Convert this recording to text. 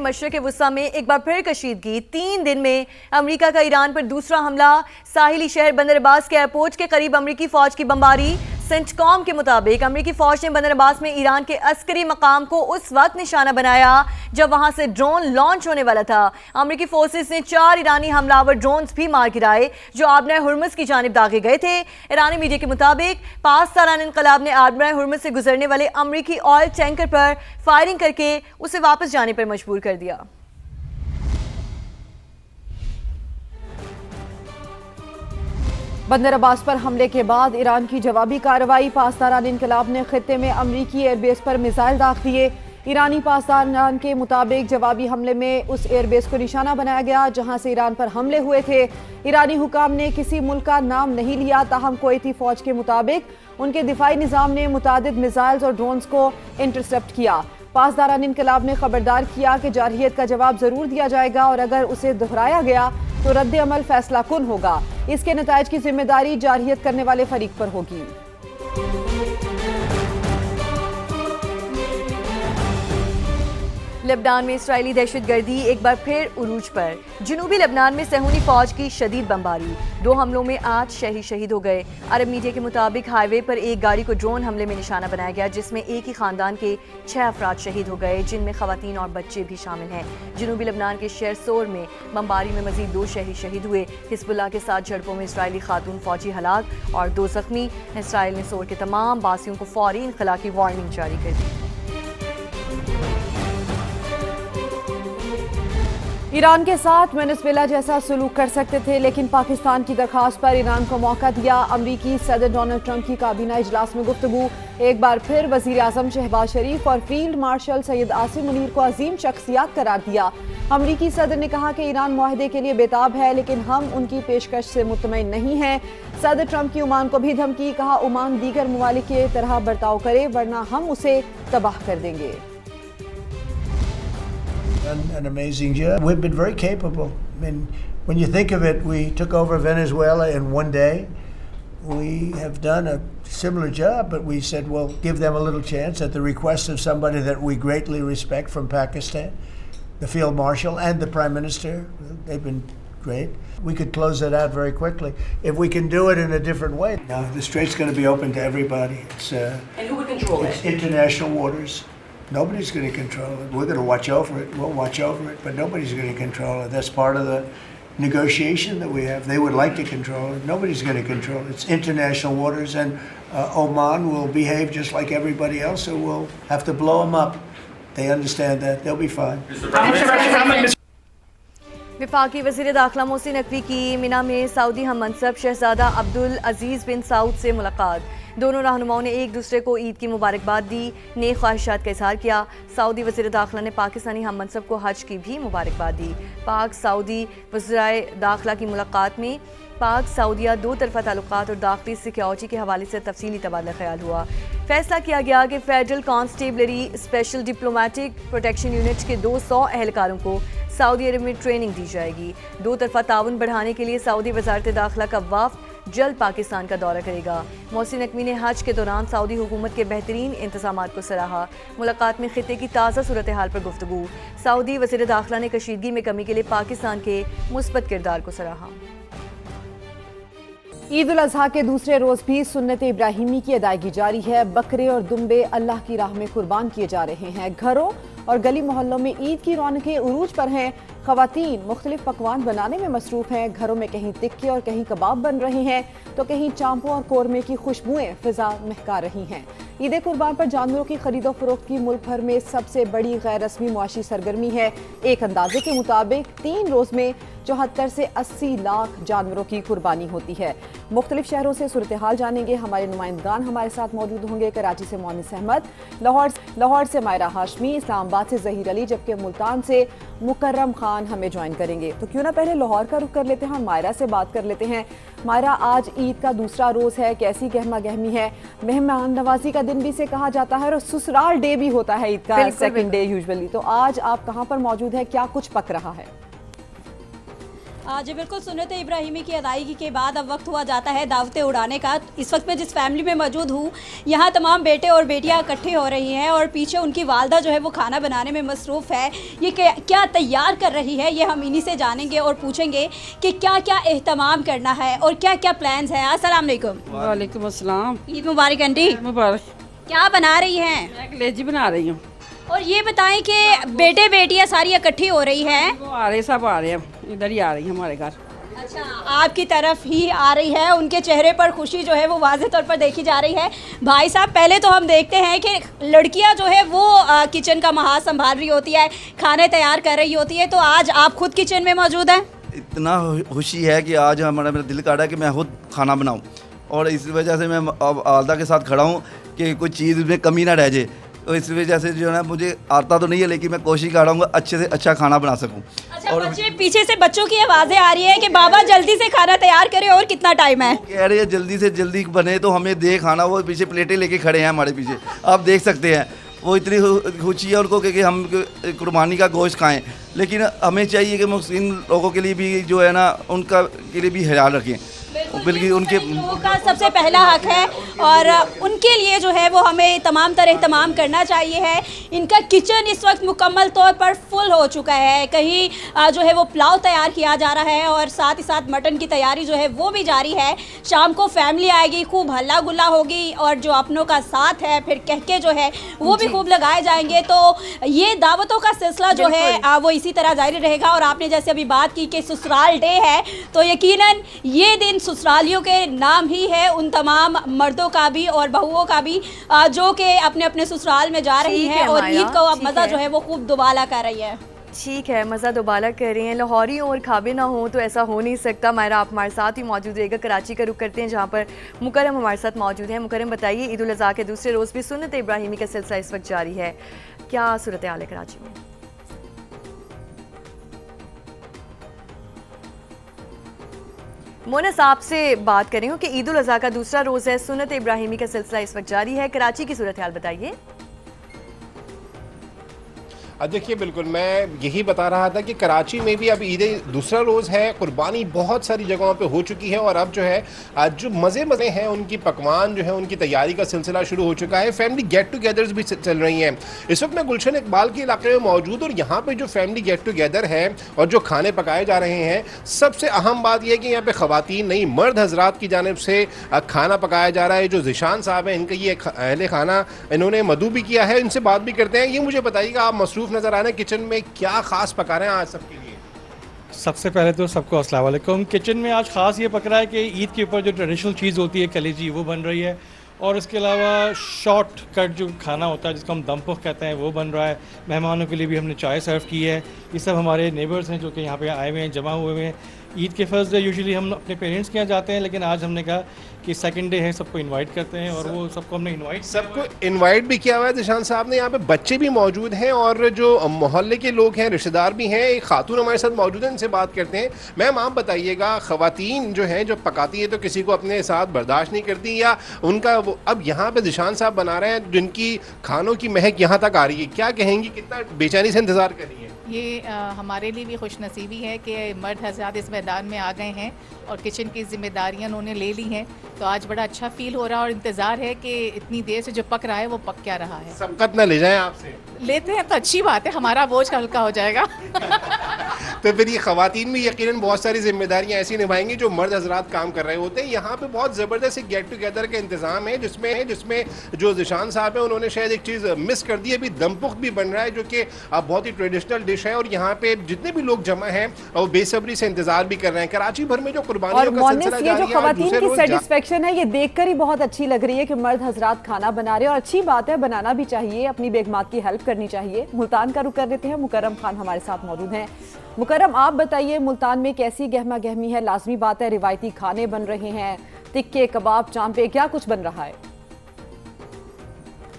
मशरक़ वुस्ता में एक बार फिर कशीदगी। 3 दिन में अमेरिका का ईरान पर दूसरा हमला। साहिली शहर बंदर अब्बास के एयरपोर्ट के करीब अमेरिकी फौज की बमबारी। सेंटकॉम के मुताबिक अमेरिकी फौज ने बंदर अब्बास में ईरान के अस्करी मकाम को उस वक्त निशाना बनाया जब वहां से ड्रोन लॉन्च होने वाला था। अमेरिकी फोर्सेस ने 4 ईरानी हमलावर ड्रोन्स भी मार गिराए जो आबनाए हुर्मुज़ की जानिब दागे गए थे। ईरानी मीडिया के मुताबिक पास तारान इनकलाब ने आबनाए हुर्मुज़ से गुजरने वाले अमेरिकी ऑयल टैंकर पर फायरिंग करके उसे वापस जाने पर मजबूर कर दिया। बंदर अब्बास पर हमले के बाद ईरान की जवाबी कार्रवाई। पासदारान इनकलाब ने खित्ते में अमरीकी एयरबेस पर मिसाइल दाग दिए। ईरानी पासदारान के मुताबिक जवाबी हमले में उस एयरबेस को निशाना बनाया गया जहां से ईरान पर हमले हुए थे। ईरानी हुकाम ने किसी मुल्क का नाम नहीं लिया, ताहम कुवैती फौज के मुताबिक उनके दिफाई निज़ाम ने मुतादिद मिसाइल्स और ड्रोन्स को इंटरसेप्ट किया। पासदारान इनकलाब ने खबरदार किया कि जारहियत का जवाब जरूर दिया जाएगा और अगर उसे दोहराया गया तो रद्द अमल फैसला कुन होगा। इसके नताइज की जिम्मेदारी जारहियत करने वाले फरीक पर होगी। लेबनान में इस्राएली दहशतगर्दी एक बार फिर उरूज पर। जनूबी लेबनान में सहूनी फौज की शदीद बमबारी। 2 हमलों में 8 शहीद हो गए। अरब मीडिया के मुताबिक हाईवे पर एक गाड़ी को ड्रोन हमले में निशाना बनाया गया जिसमें एक ही खानदान के 6 अफराद शहीद हो गए जिनमें खवातीन और बच्चे भी शामिल हैं। जनूबी लेबनान के शहर सोर में बमबारी में मजीद 2 शहीद हुए। हिजबुल्लाह के साथ झड़पों में इस्राएली खातून फौजी हलाक और 2 जख्मी। इसराइल ने सोर के तमाम बासियों को फौरी इनखला की वार्निंग जारी कर दी। ईरान के साथ वेनेजुएला जैसा सलूक कर सकते थे लेकिन पाकिस्तान की दरखास्त पर ईरान को मौका दिया। अमरीकी सदर डोनाल्ड ट्रंप की काबीना इजलास में गुफ्तगू। एक बार फिर वजीर आजम शहबाज शरीफ और फील्ड मार्शल सैयद आसिम मुनीर को अजीम शख्सियात करार दिया। अमरीकी सदर ने कहा कि ईरान मुआहदे के लिए बेताब है लेकिन हम उनकी पेशकश से मुतमईन नहीं हैं। सदर ट्रंप की ओमान को भी धमकी। कहा ओमान दीगर ममालिक की तरह बर्ताव करे वरना हम उसे तबाह कर देंगे। An amazing job. We've been very capable. I mean, when you think of it, we took over Venezuela in one day. We have done a similar job, but we said, well, give them a little chance at the request of somebody that we greatly respect from Pakistan, the Field Marshal and the Prime Minister. They've been great. We could close that out very quickly. If we can do it in a different way. Now, the strait's going to be open to everybody. And who would control it? It's international waters. Nobody's going to control it. We're going to watch over it. We'll watch over it, but nobody's going to control it. That's part of the negotiation that we have. They would like to control it. Nobody's going to control it. It's international waters, and Oman will behave just like everybody else, so we'll have to blow them up. They understand that. They'll be fine. वफाकी वज़ीर दाखिला मोहसिन नकवी की मिना में Saudi हम मनसब शहजादा अब्दुल अजीज़ बिन सऊद से मुलाकात। दोनों रहनुमाओं ने एक दूसरे को ईद की मुबारकबाद दी, नेक ख्वाहिशात का इजहार किया। सऊदी वज़ीर दाखिला ने पाकिस्तानी हम मनसब को हज की भी मुबारकबाद दी। पाक सऊदी वज़ीराए दाखिला की मुलाकात में पाक सऊदिया 2 तरफ़ा ताल्लुकात और दाखिली सिक्योरिटी के हवाले से तफसीली तबादला ख्याल हुआ। फैसला किया गया कि federal constabulary special diplomatic protection unit के 200 अहलकारों को सऊदी अरब में ट्रेनिंग दी जाएगी। 2 तरफ़ा ताउन बढ़ाने के लिए सऊदी वज़ारत दाखिला का वफ़द जल्द पाकिस्तान का दौरा करेगा। मोहसिन नकवी ने हज के दौरान सऊदी हुकूमत के बेहतरीन इंतज़ामात को सराहा। मुलाकात में खित्ते की ताज़ा सूरत हाल पर गुफ्तगू। सऊदी वज़ीर दाखिला ने कशीदगी में कमी के लिए पाकिस्तान के मुस्बत किरदार को सराहा। ईद उल अजहा के दूसरे रोज भी सुन्नत इब्राहिमी की अदायगी जारी है। बकरे और दुम्बे अल्लाह की राह में कुर्बान किए जा रहे हैं। घरों और गली मोहल्लों में ईद की रौनकें उरूज पर हैं। खवातीन मुख्तलिफ पकवान बनाने में मसरूफ हैं। घरों में कहीं टिक्के और कहीं कबाब बन रहे हैं तो कहीं चांपों और कोरमे की खुशबुएं फिजा महका रही हैं। ईद कुर्बान पर जानवरों की खरीदो फरोख्त की मुल्क भर में सबसे बड़ी गैर रस्मी मुआशी सरगर्मी है। एक अंदाजे के मुताबिक 3 रोज में 74 से 80 लाख जानवरों की कुर्बानी होती है। मुख्तलिफ शहरों से सूरत हाल जानेंगे। हमारे नुमाइंदगान हमारे साथ मौजूद होंगे। कराची से मोनिस अहमद, लाहौर से मायरा हाशमी, इस्लामाबाद से जहीर अली, जबकि मुल्तान से मुकर्रम खान हमें ज्वाइन करेंगे। तो क्यों ना पहले लाहौर का रुख कर लेते हैं, मायरा से बात कर लेते हैं। मायरा, आज ईद का दूसरा रोज है, कैसी गहमा गहमी है? मेहमान नवाजी का दिन भी से कहा जाता है और ससुराल डे भी होता है ईद का, सेकंड डे यूजुअली। तो आज आप कहाँ पर मौजूद है, क्या कुछ पक रहा है? जी बिल्कुल, सुन्नत इब्राहिमी की अदायगी के बाद अब वक्त हुआ जाता है दावतें उड़ाने का। इस वक्त मैं जिस फैमिली में मौजूद हूँ, यहाँ तमाम बेटे और बेटियाँ इकट्ठे हो रही हैं और पीछे उनकी वालदा जो है वो खाना बनाने में मसरूफ़ है। ये क्या तैयार कर रही है, ये हम इन्हीं से जानेंगे और पूछेंगे कि क्या क्या एहतमाम करना है और क्या क्या प्लान्स हैं। अस्सलाम वालेकुम। वालेकुम अस्सलाम। ईद मुबारक आंटी। मुबारक। क्या बना रही हैं? मैं कलेजी बना रही हूँ। और ये बताएं कि बेटे बेटियाँ सारी इकट्ठी हो रही हैं। वो आ रहे, सब आ रहे हैं, इधर ही आ रही है हमारे घर। अच्छा, आपकी तरफ ही आ रही है, उनके चेहरे पर खुशी जो है वो वाज़ेह तौर पर देखी जा रही है। भाई साहब, पहले तो हम देखते हैं कि लड़कियां जो है वो किचन का महाज संभाल रही होती है, खाने तैयार कर रही होती है, तो आज आप खुद किचन में मौजूद हैं। इतना खुशी है कि आज मेरा दिल कर रहा है कि मैं खुद खाना बनाऊं, और इस वजह से मैं अब आलदा के साथ खड़ा हूं कि कोई चीज़ में कमी ना रह जाए। तो इस वजह से जो है ना, मुझे आता तो नहीं है, लेकिन मैं कोशिश कर रहा हूँ अच्छे से अच्छा खाना बना सकूँ। अच्छा, और बच्चे पीछे से बच्चों की आवाज़ें आ रही है कि बाबा जल्दी से खाना तैयार करें, और कितना टाइम है? कह रहे हैं जल्दी से जल्दी बने तो हमें दे खाना। वो पीछे प्लेटें लेके खड़े हैं हमारे पीछे, आप देख सकते हैं। वो इतनी खुशी है उनको कि हम कुर्बानी का गोश्त खाएं, लेकिन हमें चाहिए कि मुस्लिम लोगों के लिए भी जो है ना, उनका के लिए भी ख्याल रखें। बल्कि उनके लोगों का सबसे पहला हक है और उनके लिए जो है वो हमें तमाम तरह तमाम करना चाहिए है। इनका किचन इस वक्त मुकम्मल तौर पर फुल हो चुका है। कहीं जो है वो पुलाव तैयार किया जा रहा है और साथ ही साथ मटन की तैयारी जो है वो भी जारी है। शाम को फैमिली आएगी, खूब हल्ला गुल्ला होगी और जो अपनों का साथ है फिर कहके जो है वो भी खूब लगाए जाएंगे। तो ये दावतों का सिलसिला जो है वो इसी तरह जारी रहेगा। और आपने जैसे अभी बात की कि ससुराल डे है, तो यकीनन ये दिन ससुरालियों के नाम ही है, उन तमाम मर्दों का भी और बहुओं का भी जो कि अपने अपने ससुराल में जा रही हैं और ईद का मज़ा जो है वो खूब दुबाला कर रही है। ठीक है, मज़ा दोबारा कर रही हैं। लाहौरी और खाबे ना हो तो ऐसा हो नहीं सकता। मायरा, आप हमारे साथ ही मौजूद रहेगा। कराची का रुख करते हैं जहाँ पर मुकरम हमारे साथ मौजूद हैं। मुकरम, बताइए, ईद उल अज़हा के दूसरे रोज़ भी सुन्नत इब्राहिमी का सिलसिला इस वक्त जारी है, क्या सूरत हाल है कराची में? मोनस, आपसे बात कर रही हूँ कि ईद उल अज़हा का दूसरा रोज़ है, सुन्नत इब्राहिमी का सिलसिला इस वक्त जारी है। कराची की सूरत हाल बताइए। देखिए, बिल्कुल मैं यही बता रहा था कि कराची में भी अब ईद दूसरा रोज़ है। कुर्बानी बहुत सारी जगहों पे हो चुकी है और अब जो है जो मज़े हैं उनकी पकवान जो है उनकी तैयारी का सिलसिला शुरू हो चुका है। फैमिली गेट टुगेदर्स भी चल रही हैं। इस वक्त मैं गुलशन इकबाल के इलाके में मौजूद और यहाँ पे जो फैमिली गेट टुगेदर है और जो खाने पकाए जा रहे हैं, सबसे अहम बात यह है कि यहाँ पे ख़वातीन नहीं मर्द हजरात की जानिब से खाना पकाया जा रहा है। जो ज़िशान साहब हैं, इनका ये अहले खाना इन्होंने मदू भी किया है। इनसे बात भी करते हैं। ये मुझे बताइएगा, आप मसरूफ़ नजर आ रहे हैं किचन में, क्या खास पका रहे हैं आज सबके लिए? सबसे पहले तो सबको अस्सलाम वालेकुम। किचन में आज खास ये पक रहा है कि ईद के ऊपर जो ट्रेडिशनल चीज़ होती है कलेजी, वो बन रही है, और इसके अलावा शॉर्ट कट जो खाना होता है जिसको हम दम पुख कहते हैं, वो बन रहा है। मेहमानों के लिए भी हमने चाय सर्व की है। ये सब हमारे नेबर्स हैं जो कि यहाँ पे आए हुए हैं, जमा हुए हैं। ईद के फर्स्ट डे यूजुअली हम अपने पेरेंट्स के यहाँ जाते हैं, लेकिन आज हमने कहा कि सेकंड डे है, सबको इनवाइट करते हैं, और वो सबको हमने इनवाइट भी किया हुआ है। दिशान साहब ने यहाँ पे बच्चे भी मौजूद हैं और जो मोहल्ले के लोग हैं, रिश्तेदार भी हैं। एक खातून हमारे साथ मौजूद है, इनसे बात करते हैं। मैम, आप बताइएगा, ख़वातीन जो हैं जो पकाती है तो किसी को अपने साथ बर्दाश्त नहीं करती, या उनका वो अब यहाँ पे दिशान साहब बना रहे हैं जिनकी खानों की महक यहाँ तक आ रही है, क्या कहेंगी, कितना बेचैनी से इंतज़ार कर रही है? ये हमारे लिए भी खुशनसीबी है कि मर्द हज़रात इस मैदान में आ गए हैं और किचन की जिम्मेदारियां उन्होंने ले ली हैं। तो आज बड़ा अच्छा फील हो रहा है और इंतज़ार है कि इतनी देर से जो पक रहा है वो पक क्या रहा है। सबकत ना ले जाएं आपसे। लेते हैं तो अच्छी बात है, हमारा बोझ हल्का हो जाएगा। तो फिर ये ख़वातीन भी यकीनन बहुत सारी जिम्मेदारियां ऐसी निभाएंगी जो मर्द हजरात काम कर रहे होते हैं। यहाँ पे बहुत ज़बरदस्त एक गेट टुगेदर का इंतज़ाम है जिसमें जो ज़िशान साहब हैं उन्होंने शायद एक चीज़ मिस कर दी। अभी दम पुख भी बन रहा है जो कि बहुत ही ट्रेडिशनल डिश है और यहाँ पे जितने भी लोग जमा हैं वो बेसब्री से इंतजार भी कर रहे हैं। कराची भर में जो कुर्बानियों का सिलसिला जारी है, ये जो ख़वातीन की सेटिस्फेक्शन है ये देखकर ही बहुत अच्छी लग रही है कि मर्द हजरात खाना बना रहे हैं, और अच्छी बात है, बनाना भी चाहिए, अपनी बेगमात की हेल्प करनी चाहिए। मुल्तान का रुख कर लेते हैं, मुकर्रम खान हमारे साथ मौजूद हैं। मुकर्रम, आप बताइए, मुल्तान में कैसी गहमा गहमी है? लाजमी बात है, रिवायती खाने बन रहे हैं, टिक्के, कबाब, चांपे, क्या कुछ बन रहा है?